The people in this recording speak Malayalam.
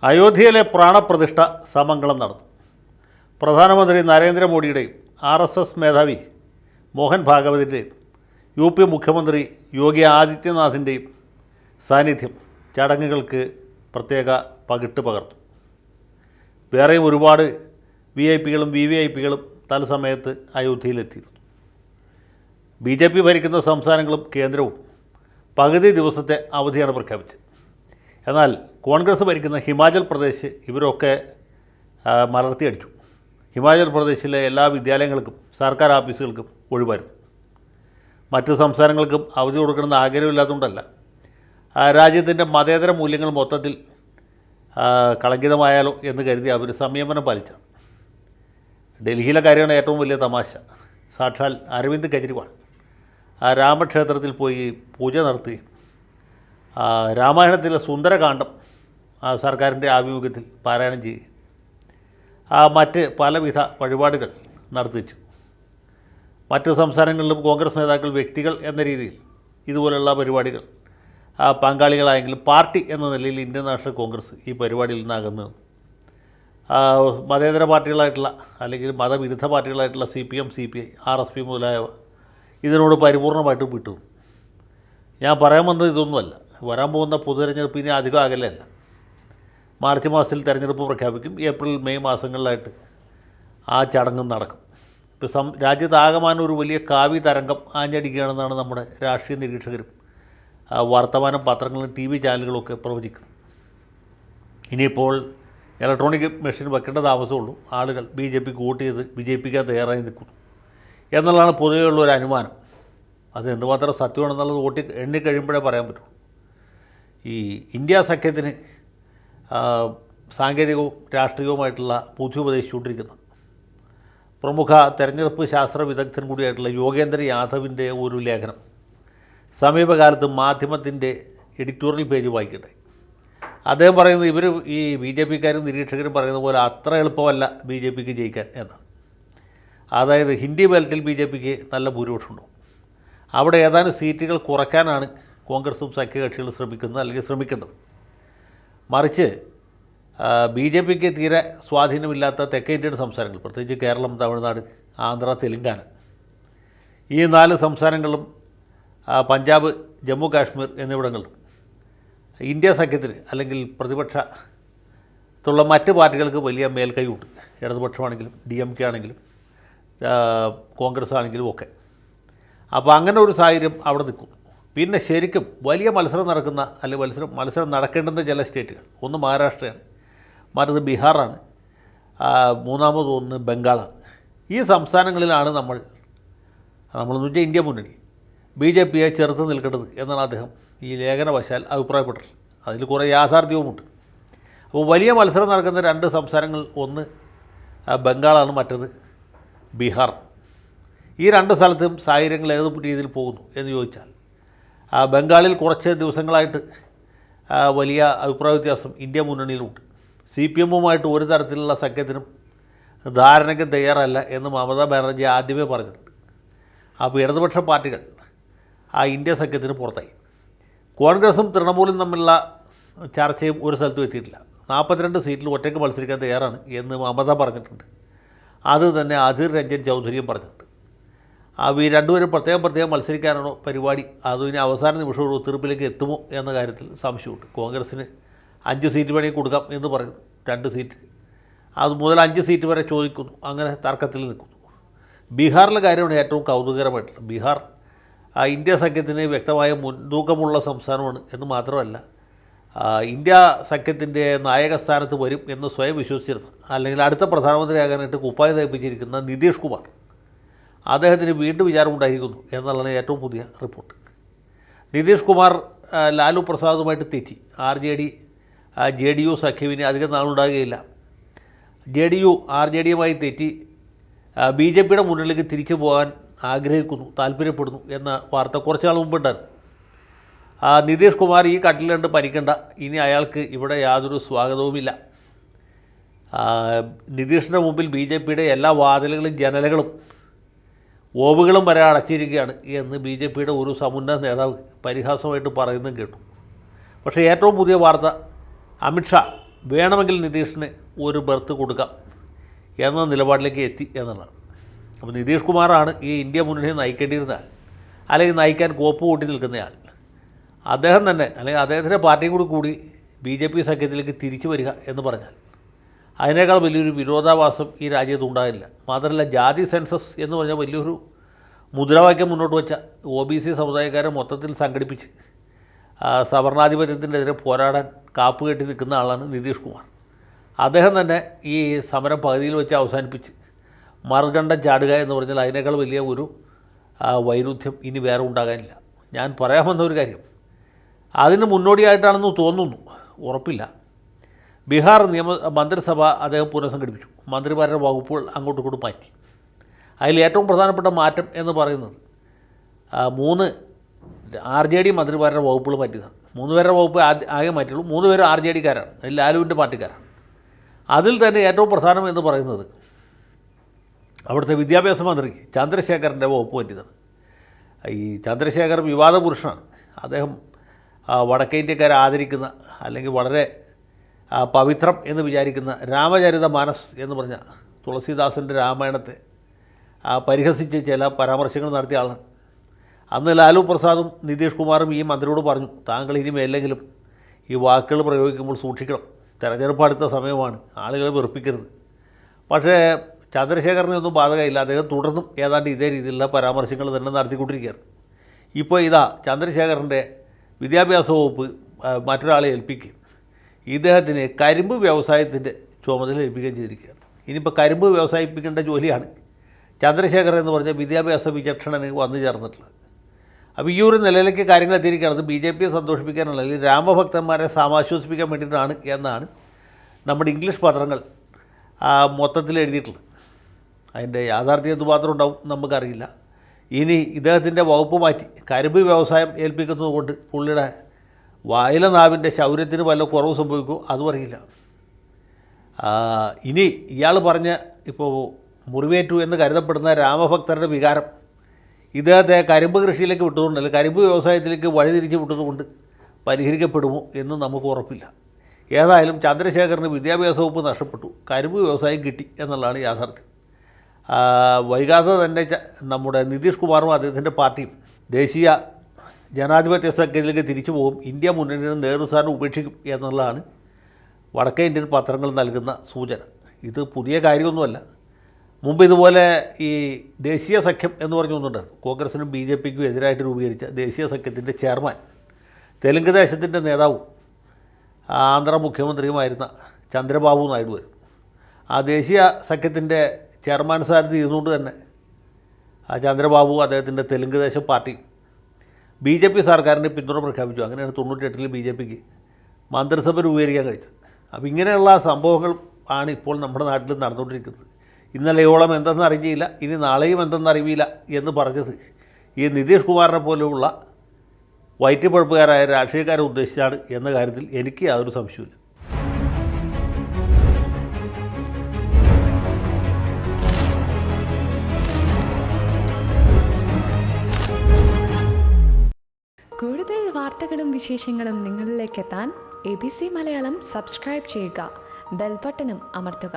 അയോധ്യയിലെ പ്രാണപ്രതിഷ്ഠ സമംഗളം നടന്നു. പ്രധാനമന്ത്രി നരേന്ദ്രമോദിയുടെയും RSS മേധാവി മോഹൻ ഭാഗവതിൻ്റെയും UP മുഖ്യമന്ത്രി യോഗി ആദിത്യനാഥിൻ്റെയും സാന്നിധ്യം ചടങ്ങുകൾക്ക് പ്രത്യേക പകിട്ട് പകർന്നു. വേറെയും ഒരുപാട് VIP-കളും VVIP-കളും തത്സമയത്ത് അയോധ്യയിലെത്തിയിരുന്നു. BJP ഭരിക്കുന്ന സംസ്ഥാനങ്ങളും കേന്ദ്രവും പകുതി ദിവസത്തെ അവധിയാണ് പ്രഖ്യാപിച്ചത്. എന്നാൽ കോൺഗ്രസ് ഭരിക്കുന്ന ഹിമാചൽ പ്രദേശ് ഇവരൊക്കെ മലർത്തിയടിച്ചു. ഹിമാചൽ പ്രദേശിലെ എല്ലാ വിദ്യാലയങ്ങൾക്കും സർക്കാർ ഓഫീസുകൾക്കും ഒഴിവായിരുന്നു. മറ്റ് സംസ്ഥാനങ്ങൾക്കും അവധി കൊടുക്കണമെന്ന് ആഗ്രഹമില്ലാത്തതുകൊണ്ടല്ല, രാജ്യത്തിൻ്റെ മതേതര മൂല്യങ്ങൾ മൊത്തത്തിൽ കളങ്കിതമായാലോ എന്ന് കരുതി അവർ സംയമനം പാലിച്ചു. ഡൽഹിയിലെ കാര്യമാണ് ഏറ്റവും വലിയ തമാശ. സാക്ഷാൽ അരവിന്ദ് കെജ്രിവാൾ രാമക്ഷേത്രത്തിൽ പോയി പൂജ നടത്തി രാമായണത്തിലെ സുന്ദരകാന്ഡം സർക്കാരിൻ്റെ ആഭിമുഖ്യത്തിൽ പാരായണം ചെയ്യുക, മറ്റ് പലവിധ വഴിപാടുകൾ നടത്തിച്ചു. മറ്റ് സംസ്ഥാനങ്ങളിലും കോൺഗ്രസ് നേതാക്കൾ വ്യക്തികൾ എന്ന രീതിയിൽ ഇതുപോലുള്ള പരിപാടികൾ പങ്കാളികളായെങ്കിലും പാർട്ടി എന്ന നിലയിൽ ഇന്ത്യൻ നാഷണൽ കോൺഗ്രസ് ഈ പരിപാടിയിൽ നിന്ന് അകന്നു. മതേതര പാർട്ടികളായിട്ടുള്ള അല്ലെങ്കിൽ മതവിരുദ്ധ പാർട്ടികളായിട്ടുള്ള CPM, CPI, RSP മുതലായവ ഇതിനോട് പരിപൂർണമായിട്ടും വിട്ടു. ഞാൻ പറയാൻ വന്നത് ഇതൊന്നുമല്ല. വരാൻ പോകുന്ന പൊതുതെരഞ്ഞെടുപ്പ് ഇനി അധികം അകലെയല്ല. മാർച്ച് മാസത്തിൽ തെരഞ്ഞെടുപ്പ് പ്രഖ്യാപിക്കും. ഏപ്രിൽ മെയ് മാസങ്ങളിലായിട്ട് ആ ചടങ്ങും നടക്കും. ഇപ്പോൾ രാജ്യത്താകമാനം ഒരു വലിയ കാവ്യ തരംഗം ആഞ്ഞടിക്കുകയാണെന്നാണ് നമ്മുടെ രാഷ്ട്രീയ നിരീക്ഷകരും വർത്തമാനം പത്രങ്ങളും TV ചാനലുകളൊക്കെ പ്രവചിക്കുന്നത്. ഇനിയിപ്പോൾ ഇലക്ട്രോണിക് മെഷീൻ വെക്കേണ്ട താമസമുള്ളൂ. ആളുകൾ BJPക്ക് വോട്ട് ചെയ്ത് വിജയിപ്പിക്കാൻ തയ്യാറായി നിൽക്കുന്നു എന്നുള്ളതാണ് പൊതുവെയുള്ളൊരു അനുമാനം. അത് എന്തുമാത്രം സത്യമാണെന്നുള്ളത് വോട്ട് എണ്ണിക്കഴിയുമ്പോഴേ പറയാൻ പറ്റും. ഈ ഇന്ത്യ സഖ്യത്തിന് സാങ്കേതികവും രാഷ്ട്രീയവുമായിട്ടുള്ള ബുദ്ധി ഉപദേശിച്ചുകൊണ്ടിരിക്കുന്ന പ്രമുഖ തെരഞ്ഞെടുപ്പ് ശാസ്ത്ര വിദഗ്ധൻ കൂടിയായിട്ടുള്ള യോഗേന്ദ്ര യാദവിൻ്റെ ഒരു ലേഖനം സമീപകാലത്ത് മാധ്യമത്തിൻ്റെ എഡിറ്റോറിയൽ പേജ് വായിക്കട്ടെ. അദ്ദേഹം പറയുന്നത് ഇവർ ഈ BJPക്കാരും നിരീക്ഷകരും പറയുന്ന പോലെ അത്ര എളുപ്പമല്ല BJPക്ക് ജയിക്കാൻ എന്നാണ്. അതായത് ഹിന്ദി ബെൽറ്റിൽ BJPക്ക് നല്ല ഭൂരിപക്ഷമുണ്ടാവും. അവിടെ ഏതാനും സീറ്റുകൾ കുറയ്ക്കാനാണ് കോൺഗ്രസും സഖ്യകക്ഷികളും ശ്രമിക്കുന്നത് അല്ലെങ്കിൽ ശ്രമിക്കേണ്ടത്. മറിച്ച് BJPക്ക് തീരെ സ്വാധീനമില്ലാത്ത തെക്കേ ഇന്ത്യൻ സംസ്ഥാനങ്ങൾ, പ്രത്യേകിച്ച് കേരളം, തമിഴ്നാട്, ആന്ധ്ര, തെലുങ്കാന, ഈ 4 സംസ്ഥാനങ്ങളും പഞ്ചാബ്, ജമ്മു കാശ്മീർ എന്നിവിടങ്ങളിലും ഇന്ത്യ സഖ്യത്തിന് അല്ലെങ്കിൽ പ്രതിപക്ഷത്തുള്ള മറ്റ് പാർട്ടികൾക്ക് വലിയ മേൽക്കൈയുണ്ട്. ഇടതുപക്ഷമാണെങ്കിലും DMK ആണെങ്കിലും കോൺഗ്രസ് ആണെങ്കിലും ഒക്കെ. അപ്പോൾ അങ്ങനെ ഒരു സാഹചര്യം അവിടെ നിൽക്കുന്നു. പിന്നെ ശരിക്കും വലിയ മത്സരം നടക്കുന്ന അല്ലെങ്കിൽ മത്സരം നടക്കേണ്ടുന്ന ചില സ്റ്റേറ്റുകൾ, ഒന്ന് മഹാരാഷ്ട്രയാണ്, മറ്റത് ബീഹാറാണ്, മൂന്നാമത് ഒന്ന് ബംഗാളാണ്. ഈ സംസ്ഥാനങ്ങളിലാണ് നമ്മളെന്ന് വെച്ചാൽ ഇന്ത്യ മുന്നണി BJPയെ ചെറുത്ത് നിൽക്കേണ്ടത് എന്നാണ് അദ്ദേഹം ഈ ലേഖനവശാൽ അഭിപ്രായപ്പെട്ടിട്ടുള്ളത്. അതിൽ കുറേ യാഥാർത്ഥ്യവുമുണ്ട്. അപ്പോൾ വലിയ മത്സരം നടക്കുന്ന 2 സംസ്ഥാനങ്ങൾ, ഒന്ന് ബംഗാളാണ്, മറ്റത് ബീഹാർ. ഈ 2 സ്ഥലത്തും സാഹചര്യങ്ങൾ ഏത് രീതിയിൽ പോകുന്നു എന്ന് ചോദിച്ചാൽ, ബംഗാളിൽ കുറച്ച് ദിവസങ്ങളായിട്ട് വലിയ അഭിപ്രായ വ്യത്യാസം ഇന്ത്യ മുന്നണിയിലുണ്ട്. CPM-ഉമായിട്ട് ഒരു തരത്തിലുള്ള സഖ്യത്തിനും ധാരണയ്ക്ക് തയ്യാറല്ല എന്ന് മമതാ ബാനർജി ആദ്യമേ പറഞ്ഞിട്ടുണ്ട്. അപ്പോൾ ഇടതുപക്ഷ പാർട്ടികൾ ഇന്ത്യ സഖ്യത്തിന് പുറത്തായി. കോൺഗ്രസും തൃണമൂലും തമ്മിലുള്ള ചർച്ചയും ഒരു സ്ഥലത്തും എത്തിയിട്ടില്ല. 42 സീറ്റിൽ ഒറ്റയ്ക്ക് മത്സരിക്കാൻ തയ്യാറാണ് എന്ന് മമത പറഞ്ഞിട്ടുണ്ട്. അത് തന്നെ അധീർ രഞ്ജൻ ചൗധരിയും പറഞ്ഞിട്ടുണ്ട്. ഈ രണ്ടുപേരും പ്രത്യേകം മത്സരിക്കാനാണോ പരിപാടി, അതും ഇനി അവസാന നിമിഷം ഒരു ഒത്തുതീർപ്പിലേക്ക് എത്തുമോ എന്ന കാര്യത്തിൽ സംശയമുണ്ട്. കോൺഗ്രസ്സിന് 5 സീറ്റ് വേണമെങ്കിൽ കൊടുക്കാം എന്ന് പറയുന്നു, 2 സീറ്റ്, അത് മുതൽ 5 സീറ്റ് വരെ ചോദിക്കുന്നു. അങ്ങനെ തർക്കത്തിൽ നിൽക്കുന്നു. ബീഹാറിലെ കാര്യമാണ് ഏറ്റവും കൗതുകകരമായിട്ടുള്ളത്. ബീഹാർ ഇന്ത്യ സഖ്യത്തിന് വ്യക്തമായ മുൻതൂക്കമുള്ള സംസ്ഥാനമാണ് എന്ന് മാത്രമല്ല, ഇന്ത്യ സഖ്യത്തിൻ്റെ നായകസ്ഥാനത്ത് വരും എന്ന് സ്വയം വിശ്വസിച്ചിരുന്നു, അല്ലെങ്കിൽ അടുത്ത പ്രധാനമന്ത്രിയാകാനായിട്ട് കുപ്പായം തയ്പ്പിച്ചിരിക്കുന്ന നിതീഷ് കുമാർ, അദ്ദേഹത്തിന് വീണ്ടും വിചാരമുണ്ടായിരിക്കുന്നു എന്നുള്ളതാണ് ഏറ്റവും പുതിയ റിപ്പോർട്ട്. നിതീഷ് കുമാർ ലാലു പ്രസാദുമായിട്ട് തെറ്റി. RJD-JDU സഖ്യവിന് അധികം നാളുണ്ടാകുകയില്ല. JDU RJD-യുമായി തെറ്റി BJPയുടെ മുന്നിലേക്ക് തിരിച്ചു പോകാൻ ആഗ്രഹിക്കുന്നു, താല്പര്യപ്പെടുന്നു എന്ന വാർത്ത കുറച്ച് നാൾ മുമ്പുണ്ടായിരുന്നു. നിതീഷ് കുമാർ ഈ കട്ടിലുണ്ട്, പരിക്കണ്ട, ഇനി അയാൾക്ക് ഇവിടെ യാതൊരു സ്വാഗതവുമില്ല. നിതീഷിൻ്റെ മുമ്പിൽ BJPയുടെ എല്ലാ വാതിലുകളും ജനലുകളും ഓവുകളും വരെ അടച്ചിരിക്കുകയാണ് എന്ന് BJPയുടെ ഒരു സമുന്നത നേതാവ് പരിഹാസമായിട്ട് പറയുന്നതും കേട്ടു. പക്ഷേ ഏറ്റവും പുതിയ വാർത്ത, അമിത്ഷാ വേണമെങ്കിൽ നിതീഷിന് ഒരു ബർത്ത് കൊടുക്കാം എന്ന നിലപാടിലേക്ക് എത്തി എന്നുള്ളതാണ്. അപ്പോൾ നിതീഷ് കുമാറാണ് ഈ ഇന്ത്യ മുന്നണിയെ നയിക്കേണ്ടിയിരുന്ന ആൾ, അല്ലെങ്കിൽ നയിക്കാൻ കോപ്പ് കൂട്ടി നിൽക്കുന്നയാൾ. അദ്ദേഹം തന്നെ അല്ലെങ്കിൽ അദ്ദേഹത്തിൻ്റെ പാർട്ടിയും കൂടി BJP സഖ്യത്തിലേക്ക് തിരിച്ചു വരിക എന്ന് പറഞ്ഞാൽ അതിനേക്കാൾ വലിയൊരു വിരോധാഭാസം ഈ രാജ്യത്ത് ഉണ്ടാകില്ല. മാത്രമല്ല ജാതി സെൻസസ് എന്ന് പറഞ്ഞാൽ വലിയൊരു മുദ്രാവാക്യം മുന്നോട്ട് വെച്ച OBC സമുദായക്കാരെ മൊത്തത്തിൽ സംഘടിപ്പിച്ച് സവർണാധിപത്യത്തിനെതിരെ പോരാടാൻ കാപ്പ് കെട്ടി നിൽക്കുന്ന ആളാണ് നിതീഷ് കുമാർ. അദ്ദേഹം തന്നെ ഈ സമരം പകുതിയിൽ വെച്ച് അവസാനിപ്പിച്ച് മറുകണ്ഠം ചാടുക എന്ന് പറഞ്ഞാൽ അതിനേക്കാൾ വലിയ ഒരു വൈരുദ്ധ്യം ഇനി വേറെ ഉണ്ടാകാനില്ല. ഞാൻ പറയാൻ വന്ന ഒരു കാര്യം അതിന് മുന്നോടിയായിട്ടാണെന്ന് തോന്നുന്നു, ഉറപ്പില്ല. ബീഹാർ മന്ത്രിസഭ അദ്ദേഹം പുനഃസംഘടിപ്പിച്ചു. മന്ത്രിമാരുടെ വകുപ്പുകൾ അങ്ങോട്ടും ഇങ്ങോട്ടും മാറ്റി. അതിൽ ഏറ്റവും പ്രധാനപ്പെട്ട മാറ്റം എന്ന് പറയുന്നത് 3 RJD മന്ത്രിമാരുടെ വകുപ്പുകൾ മാറ്റിയതാണ്. 3 പേരുടെ വകുപ്പ് ആകെ മാറ്റിയുള്ളൂ. 3 പേരും RJDക്കാരാണ്, ലാലുവിൻ്റെ പാർട്ടിക്കാരാണ്. അതിൽ തന്നെ ഏറ്റവും പ്രധാനം എന്ന് പറയുന്നത് അവിടുത്തെ വിദ്യാഭ്യാസ മന്ത്രി ചന്ദ്രശേഖറിൻ്റെ വകുപ്പ് മാറ്റിയതാണ്. ഈ ചന്ദ്രശേഖർ വിവാദ പുരുഷനാണ്. അദ്ദേഹം വടക്കേ ഇന്ത്യക്കാരെ ആദരിക്കുന്ന അല്ലെങ്കിൽ വളരെ പവിത്രം എന്ന് വിചാരിക്കുന്ന രാമചരിത മാനസ് എന്ന് പറഞ്ഞ തുളസീദാസിൻ്റെ രാമായണത്തെ പരിഹസിച്ച് ചില പരാമർശങ്ങൾ നടത്തിയ ആളാണ്. അന്ന് ലാലു പ്രസാദും നിതീഷ് കുമാറും ഈ മന്ത്രിയോട് പറഞ്ഞു, താങ്കൾ ഇനി മേലെങ്കിലും ഈ വാക്കുകൾ പ്രയോഗിക്കുമ്പോൾ സൂക്ഷിക്കണം, തെരഞ്ഞെടുപ്പ് അടുത്ത സമയമാണ്, ആളുകളെ വെറുപ്പിക്കരുത്. പക്ഷേ ചന്ദ്രശേഖരനെ ഒന്നും ബാധകമില്ല. അദ്ദേഹം തുടർന്നും ഏതാണ്ട് ഇതേ രീതിയിലുള്ള പരാമർശങ്ങൾ തന്നെ നടത്തിക്കൊണ്ടിരിക്കുകയാണ്. ഇപ്പോൾ ഇതാ ചന്ദ്രശേഖരൻ്റെ വിദ്യാഭ്യാസ വകുപ്പ് മറ്റൊരാളെ ഏൽപ്പിക്കുകയും ഇദ്ദേഹത്തിന് കരിമ്പ് വ്യവസായത്തിൻ്റെ ചുമതല ഏൽപ്പിക്കുകയും ചെയ്തിരിക്കുകയാണ്. ഇനിയിപ്പോൾ കരിമ്പ് വ്യവസായിപ്പിക്കേണ്ട ജോലിയാണ് ചന്ദ്രശേഖരൻ എന്ന് പറഞ്ഞ വിദ്യാഭ്യാസ വിചക്ഷണന് വന്നു ചേർന്നിട്ടുള്ളത്. അപ്പോൾ ഈ ഒരു നിലയിലേക്ക് കാര്യങ്ങൾ എത്തിയിരിക്കുകയാണ്. BJPയെ സന്തോഷിപ്പിക്കാനുള്ള അല്ലെങ്കിൽ രാമഭക്തന്മാരെ സമാശ്വസിപ്പിക്കാൻ വേണ്ടിയിട്ടാണ് എന്നാണ് നമ്മുടെ ഇംഗ്ലീഷ് പത്രങ്ങൾ മൊത്തത്തിൽ എഴുതിയിട്ടുള്ളത്. അതിൻ്റെ യാഥാർത്ഥ്യം എന്തുമാത്രം ഉണ്ടാവും നമുക്കറിയില്ല. ഇനി ഇദ്ദേഹത്തിൻ്റെ വകുപ്പ് മാറ്റി കരിമ്പ് വ്യവസായം ഏൽപ്പിക്കുന്നത് കൊണ്ട് പുള്ളിയുടെ വായില നാവിൻ്റെ ശൗര്യത്തിന് വല്ല കുറവ് സംഭവിക്കുമോ അതും അറിയില്ല. ഇനി ഇയാൾ പറഞ്ഞ ഇപ്പോൾ മുറിവേറ്റു എന്ന് കരുതപ്പെടുന്ന രാമഭക്തരുടെ വികാരം ഇദ്ദേഹത്തെ കരിമ്പ് കൃഷിയിലേക്ക് വിട്ടതുകൊണ്ട് അല്ലെങ്കിൽ കരിമ്പ് വ്യവസായത്തിലേക്ക് വഴിതിരിച്ച് വിട്ടതുകൊണ്ട് പരിഹരിക്കപ്പെടുമോ എന്ന് നമുക്ക് ഉറപ്പില്ല. ഏതായാലും ചന്ദ്രശേഖരന് വിദ്യാഭ്യാസ വകുപ്പ് നഷ്ടപ്പെട്ടു, കരിമ്പ് വ്യവസായം കിട്ടി എന്നുള്ളതാണ് യാഥാർത്ഥ്യം. വൈകാതെ തന്നെ നമ്മുടെ നിതീഷ് കുമാറും അദ്ദേഹത്തിൻ്റെ പാർട്ടിയും ദേശീയ ജനാധിപത്യ സഖ്യത്തിലേക്ക് തിരിച്ചു പോകും, ഇന്ത്യ മുന്നണിയെ നേതൃസ്ഥാനം ഉപേക്ഷിക്കും എന്നുള്ളതാണ് വടക്കേ ഇന്ത്യൻ പത്രങ്ങൾ നൽകുന്ന സൂചന. ഇത് പുതിയ കാര്യമൊന്നുമല്ല. മുമ്പ് ഇതുപോലെ ഈ ദേശീയ സഖ്യം എന്ന് പറഞ്ഞൊന്നുണ്ടായിരുന്നു. കോൺഗ്രസിനും BJPക്കും എതിരായിട്ട് രൂപീകരിച്ച ദേശീയ സഖ്യത്തിൻ്റെ ചെയർമാൻ തെലുങ്ക് ദേശത്തിൻ്റെ നേതാവും ആന്ധ്ര മുഖ്യമന്ത്രിയുമായിരുന്ന ചന്ദ്രബാബു നായിഡു ആയിരുന്നു. ആ ദേശീയ സഖ്യത്തിൻ്റെ ചെയർമാൻ സ്ഥാനത്ത് ഇരുന്നുകൊണ്ട് തന്നെ ചന്ദ്രബാബു അദ്ദേഹത്തിൻ്റെ തെലുങ്ക് ദേശം പാർട്ടി BJP സർക്കാരിൻ്റെ പിന്തുണ പ്രഖ്യാപിച്ചു. അങ്ങനെയാണ് 98-ൽ BJPക്ക് മന്ത്രിസഭ രൂപീകരിക്കാൻ കഴിച്ചത്. അപ്പോൾ ഇങ്ങനെയുള്ള സംഭവങ്ങൾ ആണ് ഇപ്പോൾ നമ്മുടെ നാട്ടിൽ നടന്നുകൊണ്ടിരിക്കുന്നത്. ഇന്നലെയോളം എന്തെന്ന് അറിയില്ല, ഇനി നാളെയും എന്തെന്ന് അറിയില്ല എന്ന് പറഞ്ഞത് ഈ നിതീഷ് കുമാറിനെ പോലെയുള്ള വയറ്റുപഴുപ്പുകാരായ രാഷ്ട്രീയക്കാരെ ഉദ്ദേശിച്ചാണ് എന്ന കാര്യത്തിൽ എനിക്ക് യാതൊരു സംശയമില്ല. കൂടുതൽ വാർത്തകളും വിശേഷങ്ങളും നിങ്ങളിലേക്ക് എത്താൻ ABC മലയാളം സബ്സ്ക്രൈബ് ചെയ്യുക, ബെൽ ബട്ടണും അമർത്തുക.